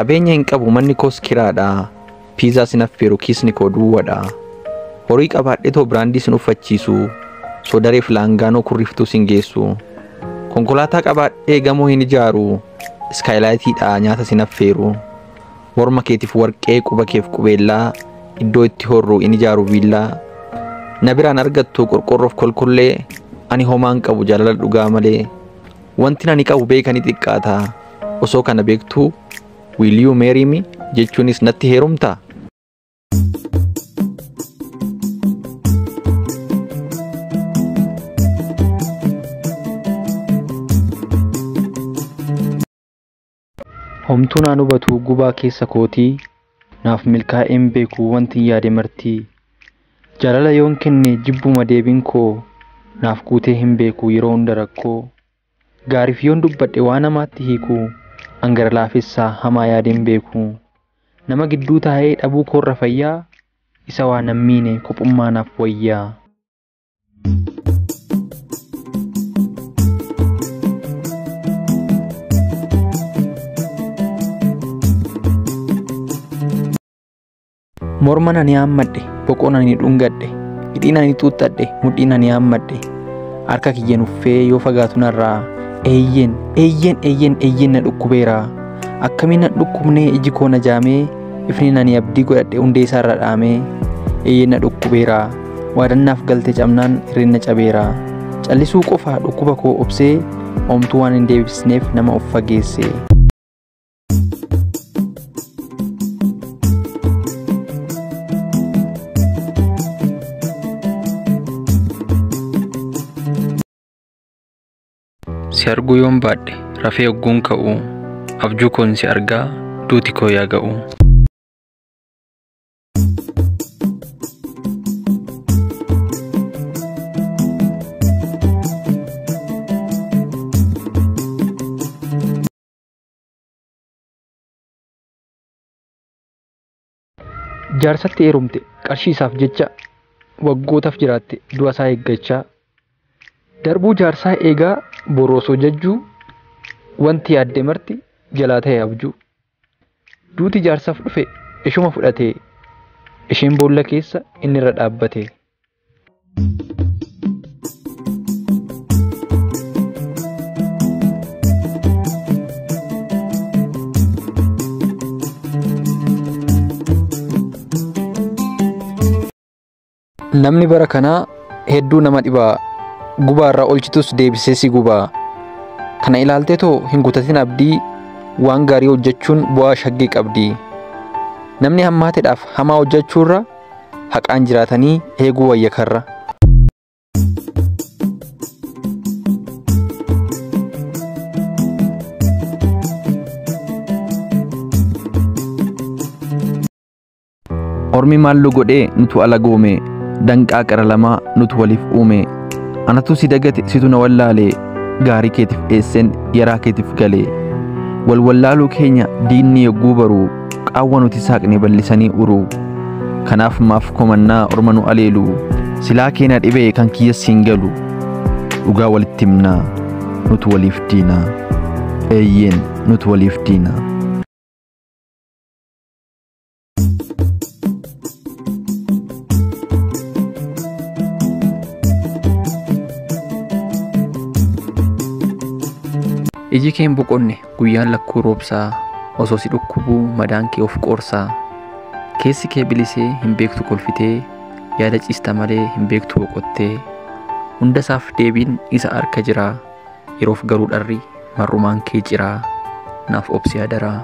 Qabeenya hin qabu manni koos kiraadha. Piizaa sinaffeeru kiisni koo duwwaadha. Horii qabaadhe too biraandii sin uffachiisu. Sodaree filaangaanoo kurriftuu sin geessu. Konkolaataa qabaadhee gamoo hin ijaaru. Iskaayilaayitiidha nyaata sinaffeeru. Morma keetiif warqee quba keef qubeellaa. Iddoo itti horru in ijaaru viillaa. Na biraan argattu qorqorroof kolkollee. Ani homaan qabu jaalala dhugaa malee. Wanti ani qabu beekanii xiqqaata. Osoo kana beektuu will you marry me jechuunis natti heerumtaa? Homtuu naan hubatu gubaa keessa kootii. Naaf milkaa'een beeku wanti yaade martii. Jaalala yoon kenne jibbuma deebiin koo. Naaf guutee hin beeku yeroo hunda rakkoo. Gaariif yoon dubbadhe waan namaatti hiiku. Angara laafessaa hamaa yaadeen beeku. Nama gidduu taa'ee dhabuu koorra fayyaa. Isa waan nammiine kophummaa naaf wayyaa. Morma nani hammadhe, boqoo nani dhungadhe, hidhii nani xuuxxadhe, mudhii nani hammadhe. Harka kiyyan uffee yoo fagaatu narraa eeyyen na dhukkubeera. Akkamiin na dhukkubnee iji koo na jaamee, ifni nani abdii godhadhe hundee isaarra dhaamee. Eeyyen na dhukkubeera, waadannaaf galte cabnaan hirrinna cabeera. Callisuu qofa dhukkuba koo obsee, homtuu waan hin deebisneef nama of fageesse. Si arguu yoon baadhe rafee hogguun ka'u. Abjuu koon si argaa duuti koo yaa ga'u. Jaarsatti heerumte qarshii isaaf jecha waggootaaf jiraatte du'a isaa eeggachaa. Darbuu jaarsaa eegaa boroosoo jajjuu. Wanti yaadde marti jalaa ta'e abjuu. Duuti jaarsaaf dhufe ishuma fudhate. Isheen boolla keessa inni irra dhaabbate. Namni bara kanaa hedduu nama dhibaa. Gubaa irraa olchitus deebisee si gubaa. Kana ilaaltee too hin gutatin abdii. Waan gaarii hojjechuun bu'aa shaggii qabdi. Namni hammaateedhaaf hamaa hojjechuurra haqaan jiraatanii eeguu wayya karra. Ormi maallu godhee nutu alagoome. Danqaa qara lamaa nutu waliif uume. Anatu si dagate situ na wallaalee. Gaarii keetiif eesseen yaraa keetiif galee. Walwallaaluu keenya diinni yogguu baruu. Qaawwa nuti saaqne bal'isanii uruu. Kanaaf maaf komannaa orma nu aleelu. Silaa keenya dhibee kan kiyyas hin galu. Dhugaa walitti himnaa nutu waliif diinaa. Eeyyeen nutu waliif diinaa. Iji kee hin boqonne guyyaan lakkuu roobsaa. Osoo si dhukkubuu madaan kee of qoorsaa. Keessi kee bilisee hin beektu kolfitee. Yaada ciista malee hin beektu boqottee. Hunda isaaf deebiin isa harka jiraa. Yeroof garuu dharri marrumaan kee jiraa. Naaf obsi adaraa.